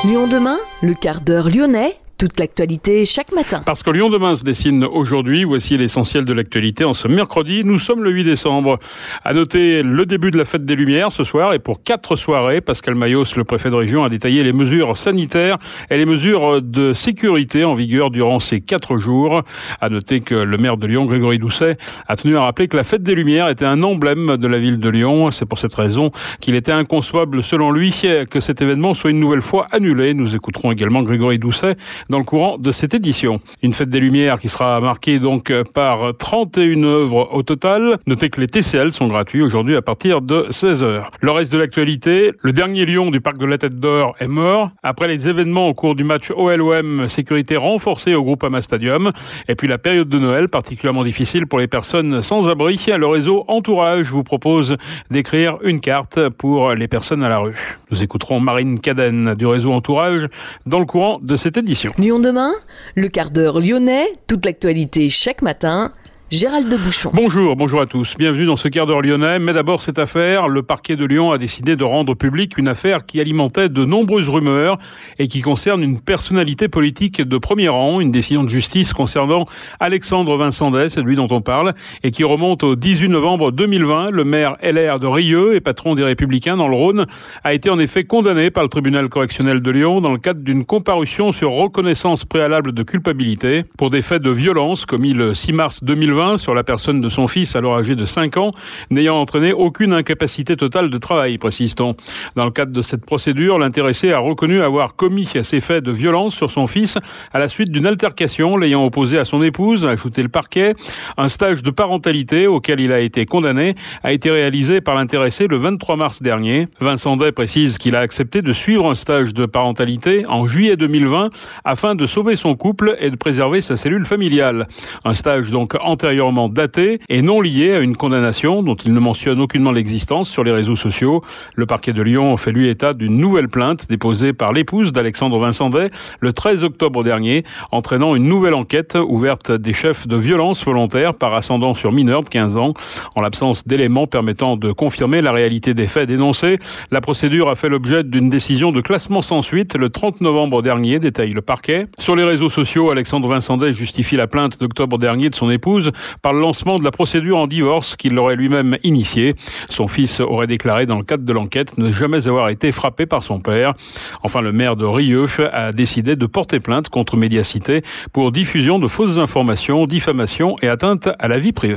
Lyon demain, le quart d'heure lyonnais. Toute l'actualité chaque matin. Parce que Lyon demain se dessine aujourd'hui, voici l'essentiel de l'actualité en ce mercredi. Nous sommes le 8 décembre. À noter le début de la fête des Lumières ce soir et pour 4 soirées. Pascal Mayos, le préfet de région, a détaillé les mesures sanitaires et les mesures de sécurité en vigueur durant ces 4 jours. À noter que le maire de Lyon, Grégory Doucet, a tenu à rappeler que la fête des Lumières était un emblème de la ville de Lyon. C'est pour cette raison qu'il était inconcevable, selon lui, que cet événement soit une nouvelle fois annulé. Nous écouterons également Grégory Doucet dans le courant de cette édition. Une fête des Lumières qui sera marquée donc par 31 œuvres au total. Notez que les TCL sont gratuits aujourd'hui à partir de 16h. Le reste de l'actualité, le dernier lion du parc de la Tête d'Or est mort. Après les événements au cours du match OL-OM, sécurité renforcée au Groupama Stadium. Et puis la période de Noël, particulièrement difficile pour les personnes sans abri. Le réseau Entourage vous propose d'écrire une carte pour les personnes à la rue. Nous écouterons Marine Cadenne du réseau Entourage dans le courant de cette édition. Lyon demain, le quart d'heure lyonnais, toute l'actualité chaque matin. Gérald de Bouchon. Bonjour à tous. Bienvenue dans ce quart d'heure lyonnais. Mais d'abord, cette affaire, le parquet de Lyon a décidé de rendre publique une affaire qui alimentait de nombreuses rumeurs et qui concerne une personnalité politique de premier rang, une décision de justice concernant Alexandre Vincendey, c'est lui dont on parle, et qui remonte au 18 novembre 2020. Le maire LR de Rieux et patron des Républicains dans le Rhône a été en effet condamné par le tribunal correctionnel de Lyon dans le cadre d'une comparution sur reconnaissance préalable de culpabilité pour des faits de violence commis le 6 mars 2020 sur la personne de son fils alors âgé de 5 ans, n'ayant entraîné aucune incapacité totale de travail, précise-t-on. Dans le cadre de cette procédure, l'intéressé a reconnu avoir commis ces faits de violence sur son fils à la suite d'une altercation l'ayant opposé à son épouse, a ajouté le parquet. Un stage de parentalité auquel il a été condamné a été réalisé par l'intéressé le 23 mars dernier. Vincendey précise qu'il a accepté de suivre un stage de parentalité en juillet 2020 afin de sauver son couple et de préserver sa cellule familiale. Un stage donc antérieurement daté et non lié à une condamnation dont il ne mentionne aucunement l'existence sur les réseaux sociaux. Le parquet de Lyon fait lui état d'une nouvelle plainte déposée par l'épouse d'Alexandre Vincendey le 13 octobre dernier, entraînant une nouvelle enquête ouverte des chefs de violence volontaire par ascendant sur mineurs de 15 ans. En l'absence d'éléments permettant de confirmer la réalité des faits dénoncés, la procédure a fait l'objet d'une décision de classement sans suite le 30 novembre dernier, détaille le parquet. Sur les réseaux sociaux, Alexandre Vincendey justifie la plainte d'octobre dernier de son épouse par le lancement de la procédure en divorce qu'il aurait lui-même initiée. Son fils aurait déclaré dans le cadre de l'enquête ne jamais avoir été frappé par son père. Enfin, le maire de Rieux a décidé de porter plainte contre Médiacité pour diffusion de fausses informations, diffamation et atteinte à la vie privée.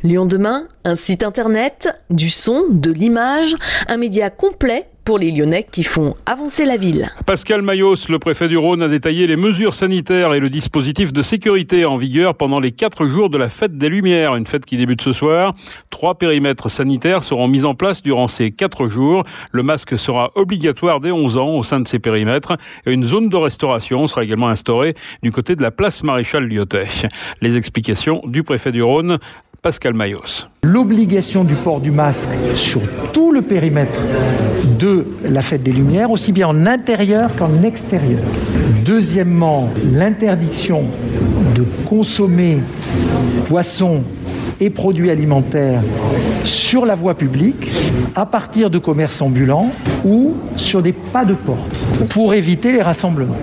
Lyon demain, un site internet, du son, de l'image, un média complet pour les Lyonnais qui font avancer la ville. Pascal Mayos, le préfet du Rhône, a détaillé les mesures sanitaires et le dispositif de sécurité en vigueur pendant les 4 jours de la fête des Lumières, une fête qui débute ce soir. 3 périmètres sanitaires seront mis en place durant ces 4 jours. Le masque sera obligatoire dès 11 ans au sein de ces périmètres et une zone de restauration sera également instaurée du côté de la place Maréchal Lyotet. Les explications du préfet du Rhône, Pascal Mayos. L'obligation du port du masque sur tout le périmètre de la fête des Lumières, aussi bien en intérieur qu'en extérieur. Deuxièmement, l'interdiction de consommer poissons et produits alimentaires sur la voie publique, à partir de commerces ambulants ou sur des pas de porte, pour éviter les rassemblements.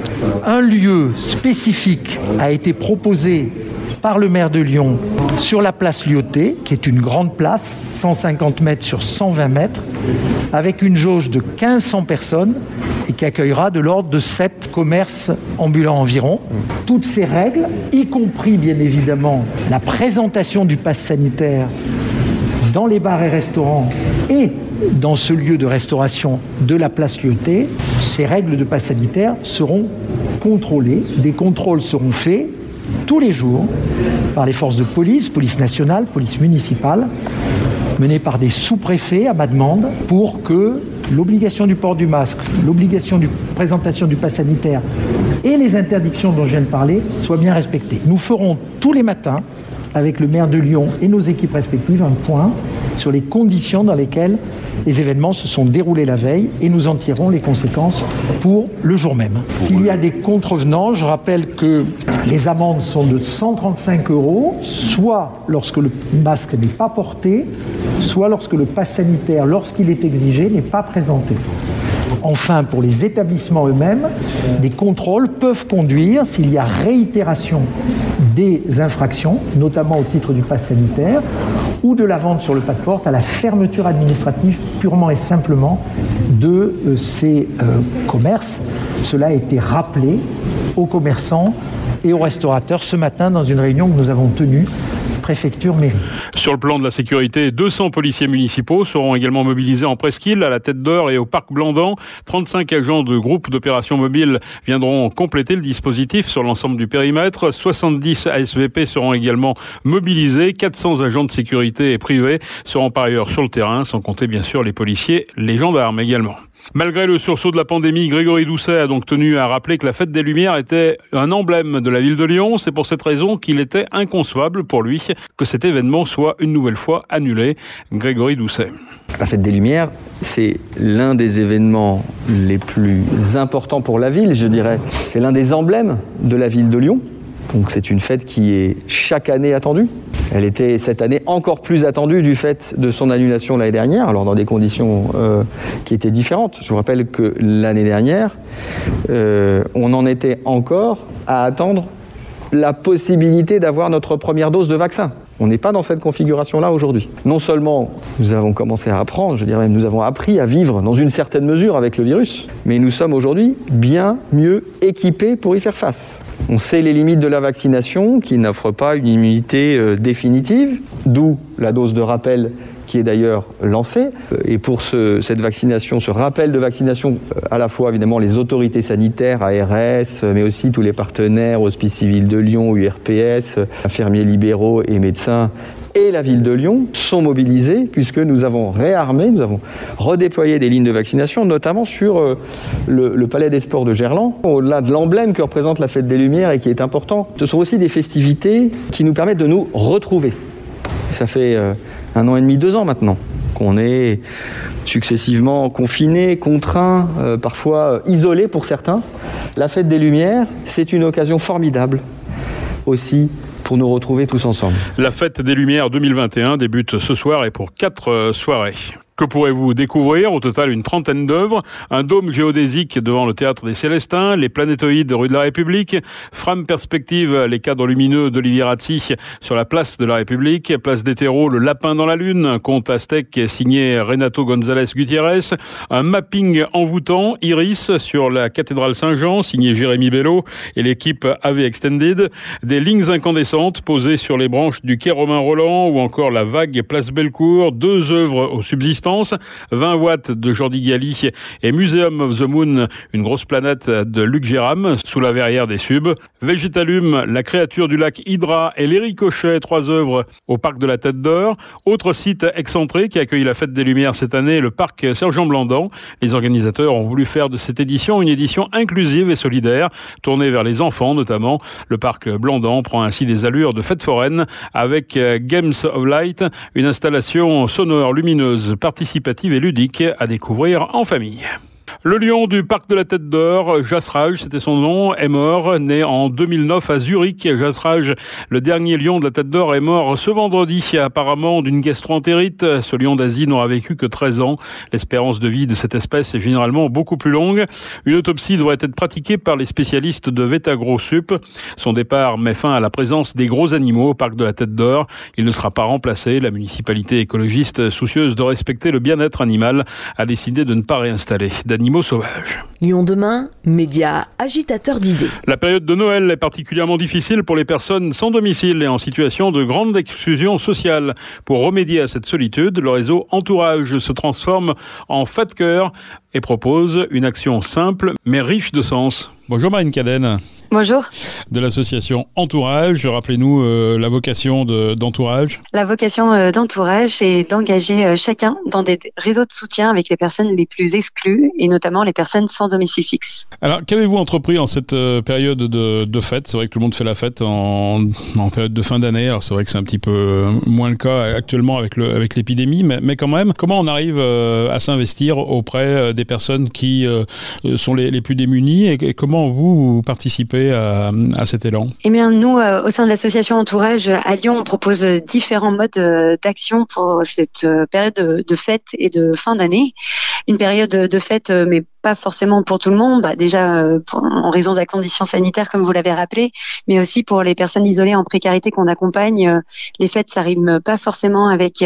Un lieu spécifique a été proposé par le maire de Lyon sur la place Lyotet, qui est une grande place, 150 mètres sur 120 mètres, avec une jauge de 1500 personnes et qui accueillera de l'ordre de 7 commerces ambulants environ. Toutes ces règles, y compris bien évidemment la présentation du pass sanitaire dans les bars et restaurants et dans ce lieu de restauration de la place Lyotet, ces règles de pass sanitaire seront contrôlées. Des contrôles seront faits tous les jours par les forces de police, police nationale, police municipale, menées par des sous-préfets à ma demande, pour que l'obligation du port du masque, l'obligation de présentation du pass sanitaire et les interdictions dont je viens de parler soient bien respectées. Nous ferons tous les matins, avec le maire de Lyon et nos équipes respectives, un point sur les conditions dans lesquelles les événements se sont déroulés la veille et nous en tirerons les conséquences pour le jour même. S'il y a des contrevenants, je rappelle que les amendes sont de 135 €, soit lorsque le masque n'est pas porté, soit lorsque le pass sanitaire, lorsqu'il est exigé, n'est pas présenté. Enfin, pour les établissements eux-mêmes, des contrôles peuvent conduire, s'il y a réitération des infractions, notamment au titre du pass sanitaire, ou de la vente sur le pas de porte, à la fermeture administrative purement et simplement de ces commerces. Cela a été rappelé aux commerçants et aux restaurateurs ce matin dans une réunion que nous avons tenue préfecture mairie. Sur le plan de la sécurité, 200 policiers municipaux seront également mobilisés en presqu'île, à la Tête d'Or et au Parc Blandan. 35 agents de groupe d'opération mobile viendront compléter le dispositif sur l'ensemble du périmètre. 70 ASVP seront également mobilisés. 400 agents de sécurité privés seront par ailleurs sur le terrain, sans compter bien sûr les policiers, les gendarmes également. Malgré le sursaut de la pandémie, Grégory Doucet a donc tenu à rappeler que la Fête des Lumières était un emblème de la ville de Lyon. C'est pour cette raison qu'il était inconcevable pour lui que cet événement soit une nouvelle fois annulé. Grégory Doucet. La Fête des Lumières, c'est l'un des événements les plus importants pour la ville, je dirais. C'est l'un des emblèmes de la ville de Lyon. Donc c'est une fête qui est chaque année attendue. Elle était cette année encore plus attendue du fait de son annulation l'année dernière, alors dans des conditions qui étaient différentes. Je vous rappelle que l'année dernière, on en était encore à attendre la possibilité d'avoir notre première dose de vaccin. On n'est pas dans cette configuration-là aujourd'hui. Non seulement nous avons commencé à apprendre, je dirais même nous avons appris à vivre dans une certaine mesure avec le virus, mais nous sommes aujourd'hui bien mieux équipés pour y faire face. On sait les limites de la vaccination qui n'offre pas une immunité définitive, d'où la dose de rappel qui est d'ailleurs lancée. Et pour cette vaccination, ce rappel de vaccination, à la fois évidemment les autorités sanitaires, ARS, mais aussi tous les partenaires, Hospice Civil de Lyon, URPS, infirmiers libéraux et médecins, et la ville de Lyon sont mobilisés puisque nous avons réarmé, nous avons redéployé des lignes de vaccination, notamment sur le Palais des Sports de Gerland. Au-delà de l'emblème que représente la Fête des Lumières et qui est important, ce sont aussi des festivités qui nous permettent de nous retrouver. Ça fait 1 an et demi, 2 ans maintenant qu'on est successivement confinés, contraints, parfois isolés pour certains. La Fête des Lumières, c'est une occasion formidable aussi pour nous retrouver tous ensemble. La Fête des Lumières 2021 débute ce soir et pour 4 soirées. Que pourrez-vous découvrir? Au total, une trentaine d'œuvres. Un dôme géodésique devant le Théâtre des Célestins, les planétoïdes rue de la République, Fram Perspective, les cadres lumineux d'Olivier Ratti sur la place de la République, place des terreaux, le lapin dans la lune, un conte aztèque signé Renato González Gutiérrez, un mapping envoûtant, Iris sur la cathédrale Saint-Jean, signé Jérémy Bello et l'équipe AV Extended, des lignes incandescentes posées sur les branches du quai Romain-Roland ou encore la vague place Bellecour, 2 œuvres au subsistance, 20 watts de Jordi Galli et Museum of the Moon, une grosse planète de Luc Géram, sous la verrière des Subs. Végétalume, la créature du lac Hydra et les ricochets, 3 œuvres au parc de la Tête d'Or. Autre site excentré qui accueille la Fête des Lumières cette année, le parc Sergent Blandan. Les organisateurs ont voulu faire de cette édition une édition inclusive et solidaire, tournée vers les enfants notamment. Le parc Blandan prend ainsi des allures de fête foraine avec Games of Light, une installation sonore lumineuse, participative et ludique à découvrir en famille. Le lion du parc de la Tête d'Or, Jasraj, c'était son nom, est mort, né en 2009 à Zurich. Jasraj, le dernier lion de la Tête d'Or, est mort ce vendredi, apparemment d'une gastro-entérite. Ce lion d'Asie n'aura vécu que 13 ans. L'espérance de vie de cette espèce est généralement beaucoup plus longue. Une autopsie devrait être pratiquée par les spécialistes de Vetagrosup. Son départ met fin à la présence des gros animaux au parc de la Tête d'Or. Il ne sera pas remplacé. La municipalité écologiste, soucieuse de respecter le bien-être animal, a décidé de ne pas réinstaller d'animaux sauvages. Lyon demain, média agitateur d'idées. La période de Noël est particulièrement difficile pour les personnes sans domicile et en situation de grande exclusion sociale. Pour remédier à cette solitude, le réseau Entourage se transforme en Fat Cœur et propose une action simple mais riche de sens. Bonjour Marine Cadenne. Bonjour. De l'association Entourage. Rappelez-nous la vocation d'Entourage. La vocation d'Entourage, c'est d'engager chacun dans des réseaux de soutien avec les personnes les plus exclues et notamment les personnes sans domicile fixe. Alors, qu'avez-vous entrepris en cette période de fête ? C'est vrai que tout le monde fait la fête en période de fin d'année. Alors, c'est vrai que c'est un petit peu moins le cas actuellement avec l'épidémie, mais quand même, comment on arrive à s'investir auprès des personnes qui sont les plus démunies et comment vous participez à cet élan ? Eh bien, nous, au sein de l'association Entourage à Lyon, on propose différents modes d'action pour cette période de fête et de fin d'année. Une période de fête, mais pas forcément pour tout le monde, déjà en raison de la condition sanitaire, comme vous l'avez rappelé, mais aussi pour les personnes isolées en précarité qu'on accompagne. Les fêtes, ça rime pas forcément avec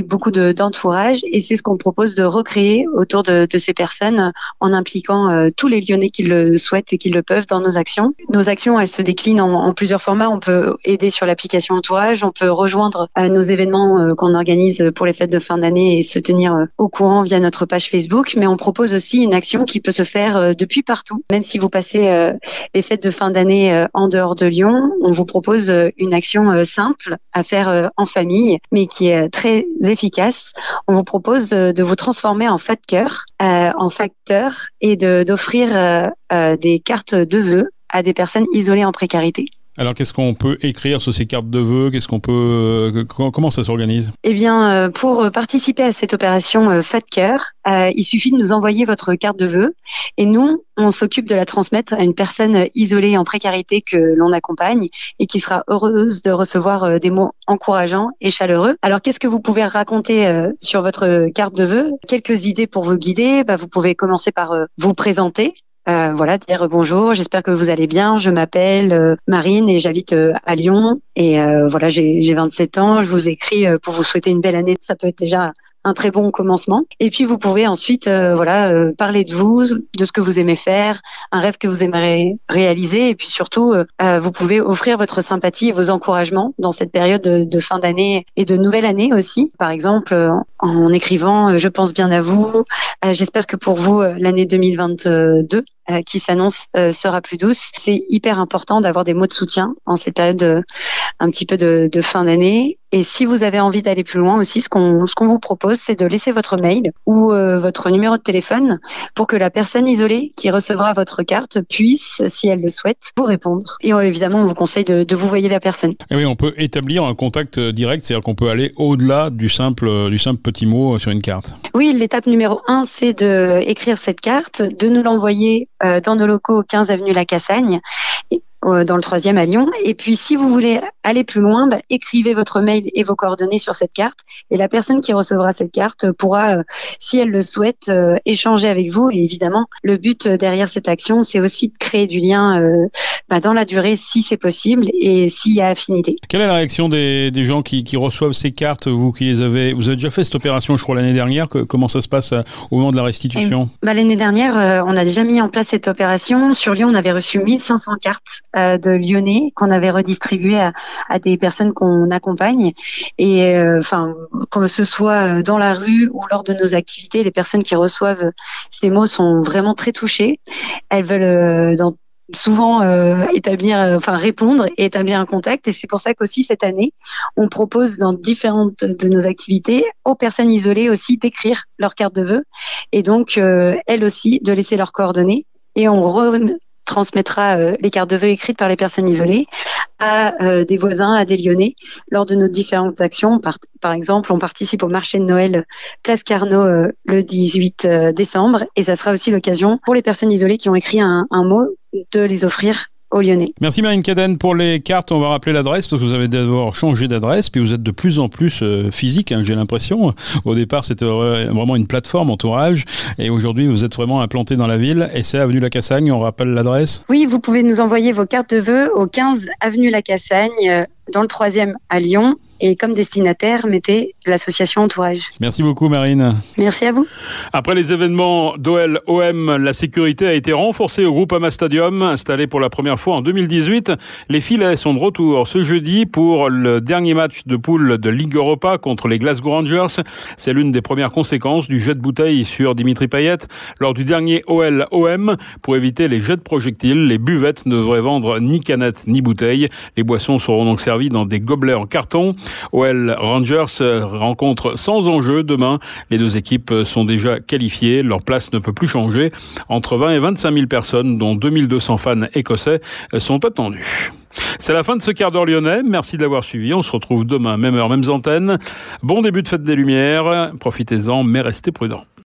beaucoup d'entourage, et c'est ce qu'on propose de recréer autour de ces personnes en impliquant tous les Lyonnais qui le souhaitent et qui le peuvent dans nos actions. Nos actions, elles se déclinent en plusieurs formats. On peut aider sur l'application Entourage, on peut rejoindre nos événements qu'on organise pour les fêtes de fin d'année et se tenir au courant via notre page Facebook, mais on propose aussi une action qui peut se faire depuis partout. Même si vous passez les fêtes de fin d'année en dehors de Lyon, on vous propose une action simple à faire en famille, mais qui est très efficace. On vous propose de vous transformer en facteur, et d'offrir des cartes de vœux à des personnes isolées en précarité. Alors, qu'est-ce qu'on peut écrire sur ces cartes de vœux ? Comment ça s'organise ? Eh bien, pour participer à cette opération Fat Cœur, il suffit de nous envoyer votre carte de vœux et nous, on s'occupe de la transmettre à une personne isolée en précarité que l'on accompagne et qui sera heureuse de recevoir des mots encourageants et chaleureux. Alors, qu'est-ce que vous pouvez raconter sur votre carte de vœux ? Quelques idées pour vous guider. Vous pouvez commencer par vous présenter. Dire bonjour, j'espère que vous allez bien, je m'appelle Marine et j'habite à Lyon et j'ai 27 ans, je vous écris pour vous souhaiter une belle année, ça peut être déjà un très bon commencement. Et puis vous pouvez ensuite parler de vous, de ce que vous aimez faire, un rêve que vous aimeriez réaliser et puis surtout vous pouvez offrir votre sympathie et vos encouragements dans cette période de fin d'année et de nouvelle année aussi. Par exemple en écrivant je pense bien à vous, j'espère que pour vous l'année 2022 qui s'annonce sera plus douce. C'est hyper important d'avoir des mots de soutien en cette période un petit peu de fin d'année. Et si vous avez envie d'aller plus loin aussi, ce qu'on vous propose, c'est de laisser votre mail ou votre numéro de téléphone pour que la personne isolée qui recevra votre carte puisse, si elle le souhaite, vous répondre. Et évidemment, on vous conseille de vous voyer la personne. Et oui, on peut établir un contact direct, c'est-à-dire qu'on peut aller au-delà du simple petit mot sur une carte. Oui, l'étape numéro 1, c'est d'écrire cette carte, de nous l'envoyer dans nos locaux 15 avenue La Cassagne, dans le 3e à Lyon. Et puis, si vous voulez aller plus loin, écrivez votre mail et vos coordonnées sur cette carte. Et la personne qui recevra cette carte pourra, si elle le souhaite, échanger avec vous. Et évidemment, le but derrière cette action, c'est aussi de créer du lien dans la durée, si c'est possible, et s'il y a affinité. Quelle est la réaction des gens qui reçoivent ces cartes, vous avez déjà fait cette opération, je crois, l'année dernière. Comment ça se passe au moment de la restitution ? L'année dernière, on a déjà mis en place cette opération. Sur Lyon, on avait reçu 1500 cartes de Lyonnais qu'on avait redistribuées à des personnes qu'on accompagne. Et que ce soit dans la rue ou lors de nos activités, les personnes qui reçoivent ces mots sont vraiment très touchées. Elles veulent souvent répondre et établir un contact, et c'est pour ça qu'aussi cette année on propose dans différentes de nos activités aux personnes isolées aussi d'écrire leur carte de vœux et donc elles aussi de laisser leurs coordonnées et on transmettra les cartes de vœux écrites par les personnes isolées à des voisins, à des Lyonnais lors de nos différentes actions. Par exemple, on participe au marché de Noël Place Carnot le 18 décembre et ça sera aussi l'occasion pour les personnes isolées qui ont écrit un mot de les offrir aux Lyonnais. Merci Marine Cadenne pour les cartes. On va rappeler l'adresse parce que vous avez d'abord changé d'adresse puis vous êtes de plus en plus physique, j'ai l'impression. Au départ, c'était vraiment une plateforme Entourage et aujourd'hui, vous êtes vraiment implanté dans la ville et c'est avenue La Cassagne. On rappelle l'adresse ? Oui, vous pouvez nous envoyer vos cartes de vœux au 15 avenue La Cassagne dans le 3e à Lyon. Et comme destinataire, mettez l'association Entourage. Merci beaucoup Marine. Merci à vous. Après les événements d'OL-OM, la sécurité a été renforcée au Groupama Stadium. Installé pour la première fois en 2018, les filets sont de retour ce jeudi pour le dernier match de poule de Ligue Europa contre les Glasgow Rangers. C'est l'une des premières conséquences du jet de bouteille sur Dimitri Payet lors du dernier OL-OM. Pour éviter les jets de projectiles, les buvettes ne devraient vendre ni canettes ni bouteilles. Les boissons seront donc servies dans des gobelets en carton. OL Rangers rencontre sans enjeu demain. Les deux équipes sont déjà qualifiées. Leur place ne peut plus changer. Entre 20 et 25 000 personnes, dont 2200 fans écossais, sont attendus. C'est la fin de ce quart d'heure lyonnais. Merci de l'avoir suivi. On se retrouve demain, même heure, mêmes antennes. Bon début de fête des Lumières. Profitez-en, mais restez prudents.